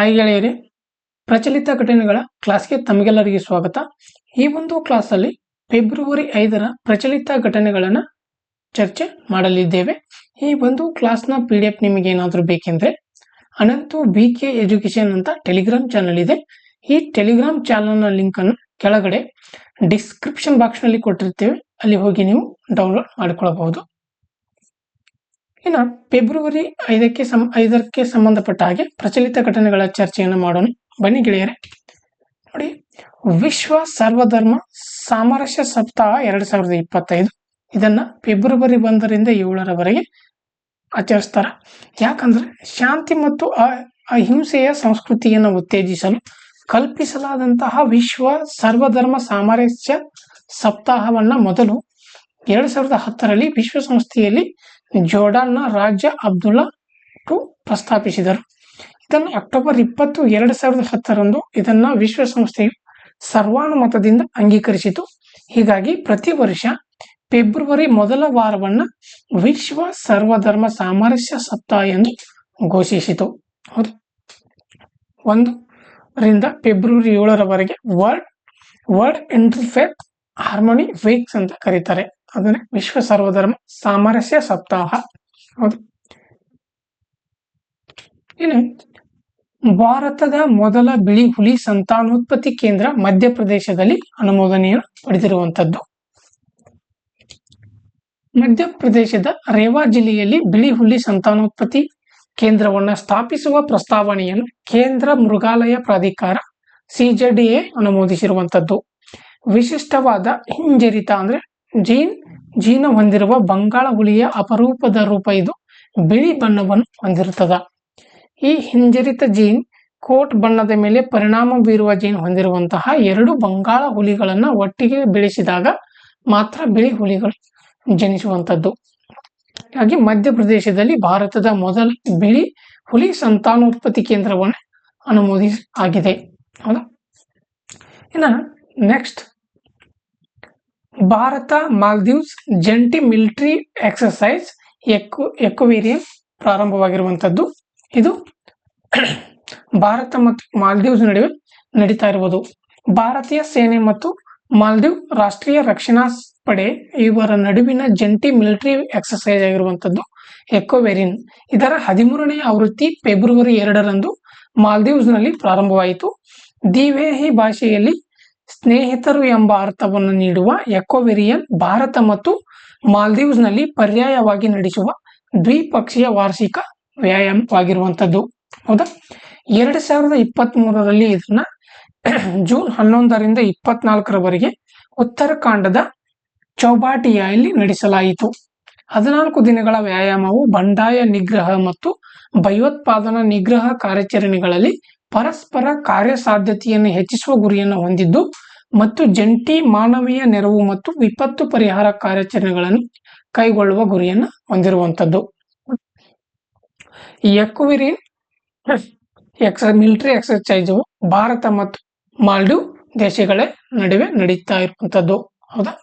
Hi ಗೆಳೆಯರೇ, ಪ್ರಚಲಿತ ಘಟನೆಗಳ ಕ್ಲಾಸ್ಗೆ ತಮಗೆಲ್ಲರಿಗೆ ಸ್ವಾಗತ. ಈ ಒಂದು ಕ್ಲಾಸಲ್ಲಿ ಫೆಬ್ರವರಿ 5ರ ಪ್ರಚಲಿತ ಘಟನೆಗಳನ್ನು ಚರ್ಚೆ ಮಾಡಲಿದ್ದೇವೆ. ಈ ಒಂದು ಕ್ಲಾಸ್ನ PDF ನಿಮಗೆ ಏನಾದರೂ ಬೇಕೆಂದರೆ ಅನಂತು BK ಎಜುಕೇಶನ್ ಅಂತ ಟೆಲಿಗ್ರಾಮ್ ಚಾನಲ್ ಇದೆ. ಈ ಟೆಲಿಗ್ರಾಮ್ ಚಾನಲ್ನ ಲಿಂಕನ್ನು ಕೆಳಗಡೆ ಡಿಸ್ಕ್ರಿಪ್ಷನ್ ಬಾಕ್ಸ್ನಲ್ಲಿ ಕೊಟ್ಟಿರ್ತೇವೆ, ಅಲ್ಲಿ ಹೋಗಿ ನೀವು ಡೌನ್ಲೋಡ್ ಮಾಡಿಕೊಳ್ಳಬಹುದು. ಇನ್ನು ಫೆಬ್ರವರಿ 5ಕ್ಕೆ ಸಂಬಂಧಪಟ್ಟ ಹಾಗೆ ಪ್ರಚಲಿತ ಘಟನೆಗಳ ಚರ್ಚೆಯನ್ನು ಮಾಡೋಣ. ಬನ್ನಿ ಗೆಳೆಯರೆ, ನೋಡಿ, ವಿಶ್ವ ಸರ್ವಧರ್ಮ ಸಾಮರಸ್ಯ ಸಪ್ತಾಹ 2025 ಇದನ್ನ ಫೆಬ್ರವರಿ 1ರಿಂದ 7ರವರೆಗೆ ಆಚರಿಸ್ತಾರ. ಯಾಕಂದ್ರೆ ಶಾಂತಿ ಮತ್ತು ಅಹಿಂಸೆಯ ಸಂಸ್ಕೃತಿಯನ್ನು ಉತ್ತೇಜಿಸಲು ಕಲ್ಪಿಸಲಾದಂತಹ ವಿಶ್ವ ಸರ್ವಧರ್ಮ ಸಾಮರಸ್ಯ ಸಪ್ತಾಹವನ್ನ ಮೊದಲು 2010ರಲ್ಲಿ ವಿಶ್ವಸಂಸ್ಥೆಯಲ್ಲಿ ಜೋರ್ಡಾನ್ನ ರಾಜ ಅಬ್ದುಲ್ಲಾ ಟು ಪ್ರಸ್ತಾಪಿಸಿದರು. ಇದನ್ನು ಅಕ್ಟೋಬರ್ 20, 2010ರಂದು ಇದನ್ನ ವಿಶ್ವಸಂಸ್ಥೆಯು ಸರ್ವಾನುಮತದಿಂದ ಅಂಗೀಕರಿಸಿತು. ಹೀಗಾಗಿ ಪ್ರತಿ ವರ್ಷ ಫೆಬ್ರವರಿ ಮೊದಲ ವಾರವನ್ನ ವಿಶ್ವ ಸರ್ವಧರ್ಮ ಸಾಮರಸ್ಯ ಸಪ್ತಾಹ ಎಂದು ಘೋಷಿಸಿತು. ಹೌದು, 1ರಿಂದ February 7ರವರೆಗೆ world interfaith harmony weeks ಅಂತ ಕರೀತಾರೆ. ಅದನ್ನೇ ವಿಶ್ವ ಸರ್ವಧರ್ಮ ಸಾಮರಸ್ಯ ಸಪ್ತಾಹ. ಹೌದು, ಇನ್ನು ಭಾರತದ ಮೊದಲ ಬಿಳಿ ಹುಲಿ ಸಂತಾನೋತ್ಪತ್ತಿ ಕೇಂದ್ರ ಮಧ್ಯಪ್ರದೇಶದಲ್ಲಿ ಅನುಮೋದನೆಯನ್ನು ಪಡೆದಿರುವಂತದ್ದು. ಮಧ್ಯಪ್ರದೇಶದ ರೇವಾ ಜಿಲ್ಲೆಯಲ್ಲಿ ಬಿಳಿ ಹುಲಿ ಸಂತಾನೋತ್ಪತ್ತಿ ಕೇಂದ್ರವನ್ನು ಸ್ಥಾಪಿಸುವ ಪ್ರಸ್ತಾವನೆಯನ್ನು ಕೇಂದ್ರ ಮೃಗಾಲಯ ಪ್ರಾಧಿಕಾರ CZA ಅನುಮೋದಿಸಿರುವಂತದ್ದು. ವಿಶಿಷ್ಟವಾದ ಹಿಂಜರಿತ ಅಂದ್ರೆ ಜೀನ ಹೊಂದಿರುವ ಬಂಗಾಳ ಹುಲಿಯ ಅಪರೂಪದ ರೂಪ ಇದು. ಬಿಳಿ ಬಣ್ಣವನ್ನು ಹೊಂದಿರುತ್ತದೆ. ಈ ಹಿಂಜರಿತ ಜೀನ್ ಕೋಟ್ ಬಣ್ಣದ ಮೇಲೆ ಪರಿಣಾಮ ಬೀರುವ ಜೀನ್ ಹೊಂದಿರುವಂತಹ 2 ಬಂಗಾಳ ಹುಲಿಗಳನ್ನ ಒಟ್ಟಿಗೆ ಬೆಳೆಸಿದಾಗ ಮಾತ್ರ ಬಿಳಿ ಹುಲಿಗಳು ಜನಿಸುವಂತದ್ದು. ಹಾಗಾಗಿ ಮಧ್ಯಪ್ರದೇಶದಲ್ಲಿ ಭಾರತದ ಮೊದಲ ಬಿಳಿ ಹುಲಿ ಸಂತಾನೋತ್ಪತ್ತಿ ಕೇಂದ್ರವನ್ನು ಅನುಮೋದಿಸಲಾಗಿದೆ. ಹೌದಾ, ಇನ್ನು ನೆಕ್ಸ್ಟ್, ಭಾರತ ಮಾಲ್ದೀವ್ಸ್ ಜಂಟಿ ಮಿಲಿಟರಿ ಎಕ್ಸರ್ಸೈಸ್ ಎಕ್ವೇರಿಯನ್ ಪ್ರಾರಂಭವಾಗಿರುವಂತದ್ದು. ಇದು ಭಾರತ ಮತ್ತು ಮಾಲ್ದೀವ್ಸ್ ನಡುವೆ ನಡೀತಾ ಇರುವುದು. ಭಾರತೀಯ ಸೇನೆ ಮತ್ತು ಮಾಲ್ದೀವ್ ರಾಷ್ಟ್ರೀಯ ರಕ್ಷಣಾ ಪಡೆ ಇವರ ನಡುವಿನ ಜಂಟಿ ಮಿಲಿಟರಿ ಎಕ್ಸರ್ಸೈಸ್ ಆಗಿರುವಂತದ್ದು ಎಕ್ವೇರಿಯನ್. ಇದರ 13ನೇ ಆವೃತ್ತಿ ಫೆಬ್ರವರಿ 2ರಂದು ಮಾಲ್ದೀವ್ಸ್ ನಲ್ಲಿ ಪ್ರಾರಂಭವಾಯಿತು. ದಿವೇಹಿ ಭಾಷೆಯಲ್ಲಿ ಸ್ನೇಹಿತರು ಎಂಬ ಅರ್ಥವನ್ನು ನೀಡುವ ಎಕ್ವೇರಿಯನ್ ಭಾರತ ಮತ್ತು ಮಾಲ್ದೀವ್ಸ್ ನಲ್ಲಿ ಪರ್ಯಾಯವಾಗಿ ನಡೆಸುವ ದ್ವಿಪಕ್ಷೀಯ ವಾರ್ಷಿಕ ವ್ಯಾಯಾಮವಾಗಿರುವಂತದ್ದು. ಹೌದಾ, 2023ರಲ್ಲಿ ಇದನ್ನ ಜೂನ್ 11ರಿಂದ 24ರವರೆಗೆ ಉತ್ತರಾಖಂಡದ ಚೌಬಾಟಿಯಲ್ಲಿ ನಡೆಸಲಾಯಿತು. 14 ದಿನಗಳ ವ್ಯಾಯಾಮವು ಬಂಡಾಯ ನಿಗ್ರಹ ಮತ್ತು ಭಯೋತ್ಪಾದನಾ ನಿಗ್ರಹ ಕಾರ್ಯಾಚರಣೆಗಳಲ್ಲಿ ಪರಸ್ಪರ ಕಾರ್ಯಸಾಧ್ಯತೆಯನ್ನು ಹೆಚ್ಚಿಸುವ ಗುರಿಯನ್ನು ಹೊಂದಿದ್ದು ಮತ್ತು ಜಂಟಿ ಮಾನವೀಯ ನೆರವು ಮತ್ತು ವಿಪತ್ತು ಪರಿಹಾರ ಕಾರ್ಯಾಚರಣೆಗಳನ್ನು ಕೈಗೊಳ್ಳುವ ಗುರಿಯನ್ನು ಹೊಂದಿರುವಂತದ್ದು. ಎಕ್ವೇರಿಯನ್ ಮಿಲಿಟರಿ ಎಕ್ಸರ್ಸೈಸ್ ಭಾರತ ಮತ್ತು ಮಾಲ್ಡೀವ್ ದೇಶಗಳ ನಡುವೆ ನಡೀತಾ ಇರುವಂತದ್ದು. ಹೌದಾ,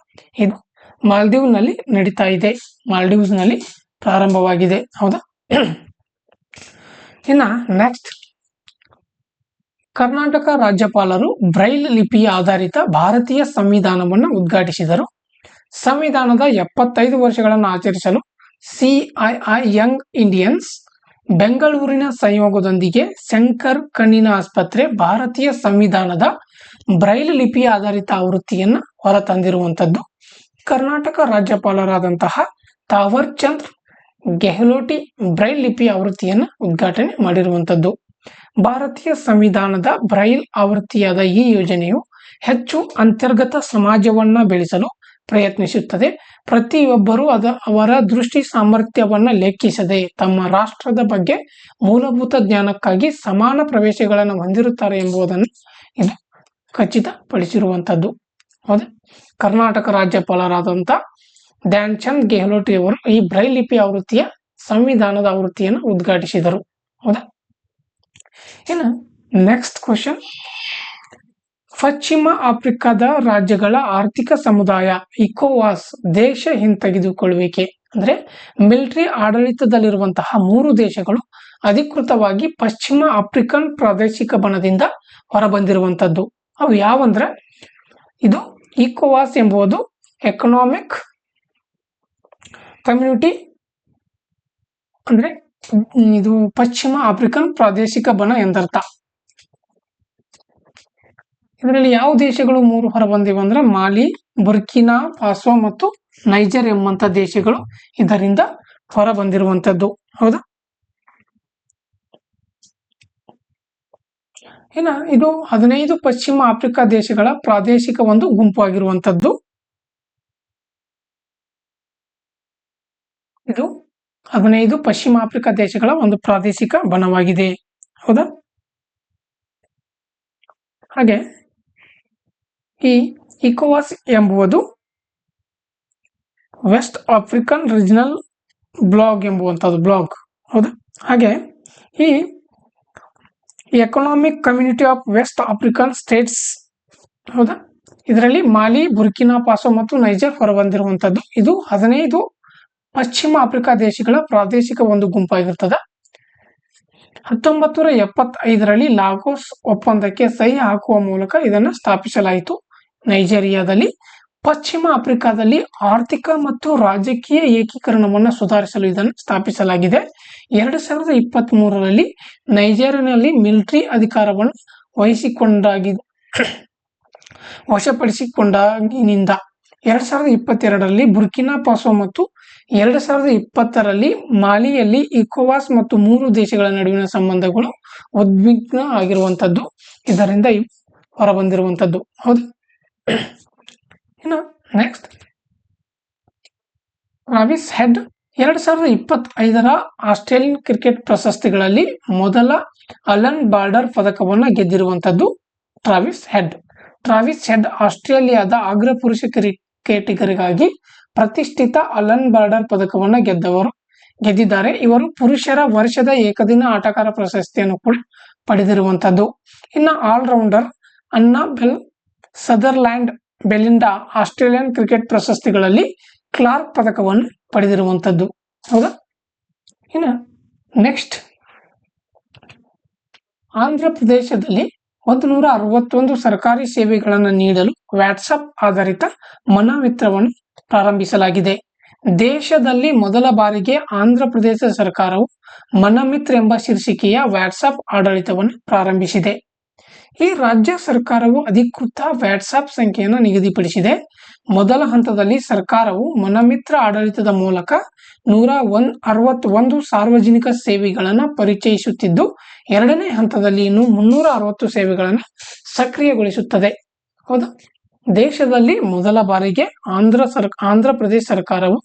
ಇದು ಮಾಲ್ದೀವ್ ನಲ್ಲಿ ನಡೀತಾ ಇದೆ, ಮಾಲ್ಡೀವ್ಸ್ ನಲ್ಲಿ ಪ್ರಾರಂಭವಾಗಿದೆ. ಹೌದಾ, ಇನ್ನ ನೆಕ್ಸ್ಟ್, ಕರ್ನಾಟಕ ರಾಜ್ಯಪಾಲರು ಬ್ರೈಲ್ ಲಿಪಿಯ ಆಧಾರಿತ ಭಾರತೀಯ ಸಂವಿಧಾನವನ್ನು ಉದ್ಘಾಟಿಸಿದರು. ಸಂವಿಧಾನದ 75 ವರ್ಷಗಳನ್ನು ಆಚರಿಸಲು CII ಯಂಗ್ ಇಂಡಿಯನ್ಸ್ ಬೆಂಗಳೂರಿನ ಸಂಯೋಗದೊಂದಿಗೆ ಶಂಕರ್ ಕಣ್ಣಿನ ಆಸ್ಪತ್ರೆ ಭಾರತೀಯ ಸಂವಿಧಾನದ ಬ್ರೈಲ್ ಲಿಪಿಯ ಆಧಾರಿತ ಆವೃತ್ತಿಯನ್ನು ಹೊರತಂದಿರುವಂತದ್ದು. ಕರ್ನಾಟಕ ರಾಜ್ಯಪಾಲರಾದಂತಹ ತಾವರ್ ಚಂದ್ ಗೆಹ್ಲೋಟಿ ಬ್ರೈಲ್ ಲಿಪಿಯ ಆವೃತ್ತಿಯನ್ನು ಉದ್ಘಾಟನೆ ಮಾಡಿರುವಂತದ್ದು. ಭಾರತೀಯ ಸಂವಿಧಾನದ ಬ್ರೈಲ್ ಆವೃತ್ತಿಯಾದ ಈ ಯೋಜನೆಯು ಹೆಚ್ಚು ಅಂತರ್ಗತ ಸಮಾಜವನ್ನ ಬೆಳೆಸಲು ಪ್ರಯತ್ನಿಸುತ್ತದೆ. ಪ್ರತಿಯೊಬ್ಬರೂ ಅವರ ದೃಷ್ಟಿ ಸಾಮರ್ಥ್ಯವನ್ನ ಲೆಕ್ಕಿಸದೆ ತಮ್ಮ ರಾಷ್ಟ್ರದ ಬಗ್ಗೆ ಮೂಲಭೂತ ಜ್ಞಾನಕ್ಕಾಗಿ ಸಮಾನ ಪ್ರವೇಶಗಳನ್ನು ಹೊಂದಿರುತ್ತಾರೆ ಎಂಬುದನ್ನು ಇದು ಖಚಿತಪಡಿಸಿರುವಂತದ್ದು. ಹೌದಾ, ಕರ್ನಾಟಕ ರಾಜ್ಯಪಾಲರಾದಂಥ ಧ್ಯಾನ್ ಚಂದ್ ಗೆಹ್ಲೋಟಿ ಅವರು ಈ ಬ್ರೈಲ್ ಲಿಪಿ ಆವೃತ್ತಿಯ ಸಂವಿಧಾನದ ಆವೃತ್ತಿಯನ್ನು ಉದ್ಘಾಟಿಸಿದರು. ಹೌದಾ, ಇನ್ನು ನೆಕ್ಸ್ಟ್ ಕ್ವಶನ್, ಪಶ್ಚಿಮ ಆಫ್ರಿಕಾದ ರಾಜ್ಯಗಳ ಆರ್ಥಿಕ ಸಮುದಾಯ ಇಕೋವಾಸ್ ದೇಶ ಹಿಂತೆಗೆದುಕೊಳ್ಳುವಿಕೆ ಅಂದ್ರೆ ಮಿಲಿಟರಿ ಆಡಳಿತದಲ್ಲಿರುವಂತಹ 3 ದೇಶಗಳು ಅಧಿಕೃತವಾಗಿ ಪಶ್ಚಿಮ ಆಫ್ರಿಕನ್ ಪ್ರಾದೇಶಿಕ ಬಣದಿಂದ ಹೊರಬಂದಿರುವಂತದ್ದು. ಅವು ಯಾವಂದ್ರೆ ಇದು ಇಕೋವಾಸ್ ಎಂಬುದು ಎಕನಾಮಿಕ್ ಕಮ್ಯುನಿಟಿ, ಅಂದ್ರೆ ಇದು ಪಶ್ಚಿಮ ಆಫ್ರಿಕನ್ ಪ್ರಾದೇಶಿಕ ಬಣ ಎಂದರ್ಥ. ಇದರಲ್ಲಿ ಯಾವ ದೇಶಗಳು 3 ಹೊರಬಂದಿವೆ ಅಂದ್ರೆ ಮಾಲಿ, ಬುರ್ಕಿನಾ ಫಾಸೋ ಮತ್ತು ನೈಜರ್ ಎಂಬಂತ ದೇಶಗಳು ಇದರಿಂದ ಹೊರಬಂದಿರುವಂತದ್ದು. ಹೌದಾ? ಇನ್ನ ಇದು 15 ಪಶ್ಚಿಮ ಆಫ್ರಿಕಾ ದೇಶಗಳ ಪ್ರಾದೇಶಿಕ ಒಂದು ಗುಂಪು ಆಗಿರುವಂತದ್ದು. ಇದು 15 ಪಶ್ಚಿಮ ಆಫ್ರಿಕಾ ದೇಶಗಳ ಒಂದು ಪ್ರಾದೇಶಿಕ ಬಣವಾಗಿದೆ. ಹೌದಾ? ಹಾಗೆ ಈ ಇಕೋವಾಸ್ ಎಂಬುದು ವೆಸ್ಟ್ ಆಫ್ರಿಕನ್ ರೀಜನಲ್ ಬ್ಲಾಗ್ ಎಂಬುವಂಥದ್ದು ಬ್ಲಾಗ್. ಹೌದಾ? ಹಾಗೆ ಈ economic community of west African states, ಹೌದಾ, ಇದರಲ್ಲಿ ಮಾಲಿ, ಬುರ್ಕಿನಾ ಫಾಸೋ ಮತ್ತು ನೈಜರ್ ಹೊರಬಂದಿರುವಂತದ್ದು. ಇದು 15 ಪಶ್ಚಿಮ ಆಫ್ರಿಕಾ ದೇಶಗಳ ಪ್ರಾದೇಶಿಕ ಒಂದು ಗುಂಪಾಗಿರ್ತದೆ. 1975ರಲ್ಲಿ ಲಾಗೋಸ್ ಒಪ್ಪಂದಕ್ಕೆ ಸಹಿ ಹಾಕುವ ಮೂಲಕ ಇದನ್ನು ಸ್ಥಾಪಿಸಲಾಯಿತು. ನೈಜೀರಿಯಾದಲ್ಲಿ ಪಶ್ಚಿಮ ಆಫ್ರಿಕಾದಲ್ಲಿ ಆರ್ಥಿಕ ಮತ್ತು ರಾಜಕೀಯ ಏಕೀಕರಣವನ್ನು ಸುಧಾರಿಸಲು ಇದನ್ನು ಸ್ಥಾಪಿಸಲಾಗಿದೆ. 2023ರಲ್ಲಿ ನೈಜೀರಿಯಾನಲ್ಲಿ ಮಿಲಿಟರಿ ಅಧಿಕಾರವನ್ನು ವಶಪಡಿಸಿಕೊಂಡಾಗಿನಿಂದ 2022ರಲ್ಲಿ ಬುರ್ಕಿನಾ ಫಾಸೋ ಮತ್ತು 2020ರಲ್ಲಿ ಮಾಲಿಯಲ್ಲಿ ಇಕೋವಾಸ್ ಮತ್ತು 3 ದೇಶಗಳ ನಡುವಿನ ಸಂಬಂಧಗಳು ಉದ್ವಿಗ್ನ ಆಗಿರುವಂತದ್ದು ಇದರಿಂದ ಹೊರಬಂದಿರುವಂತದ್ದು. ಹೌದು. ಇನ್ನು ನೆಕ್ಸ್ಟ್, ಟ್ರಾವಿಸ್ ಹೆಡ್ 2025ರ ಆಸ್ಟ್ರೇಲಿಯನ್ ಕ್ರಿಕೆಟ್ ಪ್ರಶಸ್ತಿಗಳಲ್ಲಿ ಮೊದಲ ಅಲನ್ ಬಾರ್ಡರ್ ಪದಕವನ್ನು ಗೆದ್ದಿರುವಂತದ್ದು ಟ್ರಾವಿಸ್ ಹೆಡ್. ಟ್ರಾವಿಸ್ ಹೆಡ್ ಆಸ್ಟ್ರೇಲಿಯಾದ ಅಗ್ರ ಪುರುಷ ಕ್ರಿಕೆಟಿಗರಿಗಾಗಿ ಪ್ರತಿಷ್ಠಿತ ಅಲನ್ ಬಾರ್ಡರ್ ಪದಕವನ್ನು ಗೆದ್ದಿದ್ದಾರೆ. ಇವರು ಪುರುಷರ ವರ್ಷದ ಏಕದಿನ ಆಟಗಾರ ಪ್ರಶಸ್ತಿಯನ್ನು ಕೂಡ ಪಡೆದಿರುವಂತದ್ದು. ಇನ್ನು ಆಲ್ರೌಂಡರ್ ಅನ್ನಾ ಸದರ್ಲ್ಯಾಂಡ್ ಬೆಲಿಂಡಾ ಆಸ್ಟ್ರೇಲಿಯನ್ ಕ್ರಿಕೆಟ್ ಪ್ರಶಸ್ತಿಗಳಲ್ಲಿ ಕ್ಲಾರ್ಕ್ ಪದಕವನ್ನು ಪಡೆದಿರುವಂತದ್ದು. ಹೌದಾ? ಇನ್ನು ನೆಕ್ಸ್ಟ್, ಆಂಧ್ರ ಪ್ರದೇಶದಲ್ಲಿ 161 ಸರ್ಕಾರಿ ಸೇವೆಗಳನ್ನು ನೀಡಲು ವಾಟ್ಸಪ್ ಆಧಾರಿತ ಮನಮಿತ್ರವನ್ನು ಪ್ರಾರಂಭಿಸಲಾಗಿದೆ. ದೇಶದಲ್ಲಿ ಮೊದಲ ಬಾರಿಗೆ ಆಂಧ್ರ ಪ್ರದೇಶ ಸರ್ಕಾರವು ಮನಮಿತ್ರ ಎಂಬ ಶೀರ್ಷಿಕೆಯ ವಾಟ್ಸಪ್ ಆಡಳಿತವನ್ನು ಪ್ರಾರಂಭಿಸಿದೆ. ಈ ರಾಜ್ಯ ಸರ್ಕಾರವು ಅಧಿಕೃತ ವಾಟ್ಸಪ್ ಸಂಖ್ಯೆಯನ್ನು ನಿಗದಿಪಡಿಸಿದೆ. ಮೊದಲ ಹಂತದಲ್ಲಿ ಸರ್ಕಾರವು ಮನಮಿತ್ರ ಆಡಳಿತದ ಮೂಲಕ 161 ಸಾರ್ವಜನಿಕ ಸೇವೆಗಳನ್ನು ಪರಿಚಯಿಸುತ್ತಿದ್ದು, ಎರಡನೇ ಹಂತದಲ್ಲಿ ಇನ್ನು 360 ಸೇವೆಗಳನ್ನು ಸಕ್ರಿಯಗೊಳಿಸುತ್ತದೆ. ಹೌದಾ? ದೇಶದಲ್ಲಿ ಮೊದಲ ಬಾರಿಗೆ ಆಂಧ್ರ ಪ್ರದೇಶ ಸರ್ಕಾರವು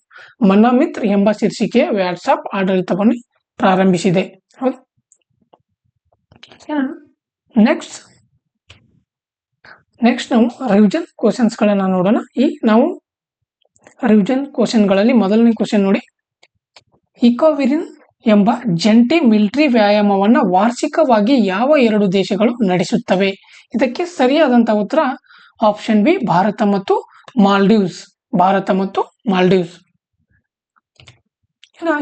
ಮನಮಿತ್ರ ಎಂಬ ಶೀರ್ಷಿಕೆಯ ವಾಟ್ಸಪ್ ಆಡಳಿತವನ್ನು ಪ್ರಾರಂಭಿಸಿದೆ. ಹೌದಾ? ನೆಕ್ಸ್ಟ್ ನಾವು ರಿವಿಷನ್ ಕ್ವಶನ್ಸ್ ಗಳನ್ನ ನೋಡೋಣ. ನಾವು ರಿವಿಷನ್ ಕ್ವಶನ್ಗಳಲ್ಲಿ ಮೊದಲನೇ ಕ್ವಶನ್ ನೋಡಿ, ಇಕೋವಿರಿನ್ ಎಂಬ ಜಂಟಿ ಮಿಲಿಟರಿ ವ್ಯಾಯಾಮವನ್ನ ವಾರ್ಷಿಕವಾಗಿ ಯಾವ 2 ದೇಶಗಳು ನಡೆಸುತ್ತವೆ? ಇದಕ್ಕೆ ಸರಿಯಾದಂತಹ ಉತ್ತರ ಆಪ್ಷನ್ ಬಿ, ಭಾರತ ಮತ್ತು ಮಾಲ್ಡೀವ್ಸ್. ಭಾರತ ಮತ್ತು ಮಾಲ್ಡೀವ್ಸ್.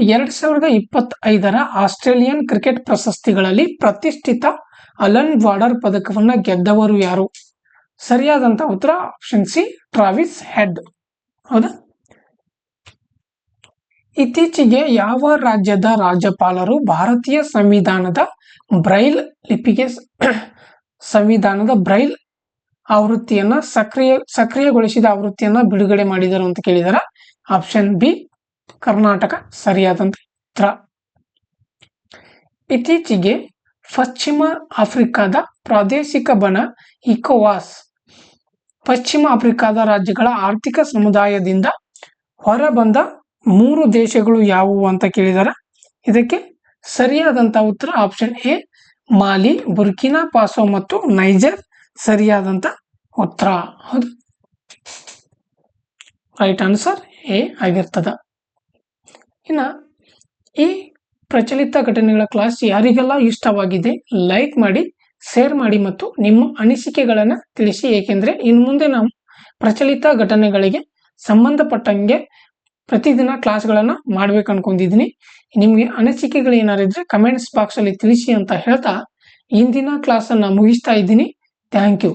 2025ರ ಆಸ್ಟ್ರೇಲಿಯನ್ ಕ್ರಿಕೆಟ್ ಪ್ರಶಸ್ತಿಗಳಲ್ಲಿ ಪ್ರತಿಷ್ಠಿತ ಅಲನ್ ಬಾರ್ಡರ್ ಪದಕವನ್ನ ಗೆದ್ದವರು ಯಾರು? ಸರಿಯಾದಂತ ಉತ್ತರ ಆಪ್ಷನ್ ಸಿ, ಟ್ರಾವಿಸ್ ಹೆಡ್. ಹೌದಾ? ಇತ್ತೀಚೆಗೆ ಯಾವ ರಾಜ್ಯದ ರಾಜ್ಯಪಾಲರು ಭಾರತೀಯ ಸಂವಿಧಾನದ ಬ್ರೈಲ್ ಲಿಪಿಗೆ ಸಂವಿಧಾನದ ಬ್ರೈಲ್ ಆವೃತ್ತಿಯನ್ನ ಸಕ್ರಿಯಗೊಳಿಸಿದ ಆವೃತ್ತಿಯನ್ನ ಬಿಡುಗಡೆ ಮಾಡಿದರು ಅಂತ ಕೇಳಿದಾರೆ? Option B, Karnataka. ಸರಿಯಾದಂತ ಉತ್ತರ. ಇತ್ತೀಚೆಗೆ ಪಶ್ಚಿಮ ಆಫ್ರಿಕಾದ ಪ್ರಾದೇಶಿಕ ಬಣ ಇಕೋವಾಸ್ ಪಶ್ಚಿಮ ಆಫ್ರಿಕಾದ ರಾಜ್ಯಗಳ ಆರ್ಥಿಕ ಸಮುದಾಯದಿಂದ ಹೊರಬಂದ 3 ದೇಶಗಳು ಯಾವುವು ಅಂತ ಕೇಳಿದಾರೆ? ಇದಕ್ಕೆ ಸರಿಯಾದಂತ ಉತ್ತರ ಆಪ್ಷನ್ ಎ, ಮಾಲಿ, ಬುರ್ಕಿನಾ ಫಾಸೋ ಮತ್ತು ನೈಜರ್ ಸರಿಯಾದಂತ ಉತ್ತರ. ಹೌದು, ರೈಟ್ ಆನ್ಸರ್ ಎ ಆಗಿರ್ತದ. ಇನ್ನ ಈ ಪ್ರಚಲಿತ ಘಟನೆಗಳ ಕ್ಲಾಸ್ ಯಾರಿಗೆಲ್ಲ ಇಷ್ಟವಾಗಿದೆ ಲೈಕ್ ಮಾಡಿ, ಶೇರ್ ಮಾಡಿ ಮತ್ತು ನಿಮ್ಮ ಅನಿಸಿಕೆಗಳನ್ನು ತಿಳಿಸಿ. ಏಕೆಂದ್ರೆ ಇನ್ನು ಮುಂದೆ ನಾವು ಪ್ರಚಲಿತ ಘಟನೆಗಳಿಗೆ ಸಂಬಂಧಪಟ್ಟಂಗೆ ಪ್ರತಿದಿನ ಕ್ಲಾಸ್ಗಳನ್ನ ಮಾಡ್ಬೇಕು ಅನ್ಕೊಂಡಿದ್ದೀನಿ. ನಿಮ್ಗೆ ಅನಿಸಿಕೆಗಳು ಏನಾದ್ರು ಇದ್ರೆ ಕಮೆಂಟ್ಸ್ ಬಾಕ್ಸ್ ಅಲ್ಲಿ ತಿಳಿಸಿ ಅಂತ ಹೇಳ್ತಾ ಇಂದಿನ ಕ್ಲಾಸ್ ಅನ್ನ ಮುಗಿಸ್ತಾ ಇದ್ದೀನಿ. Thank you.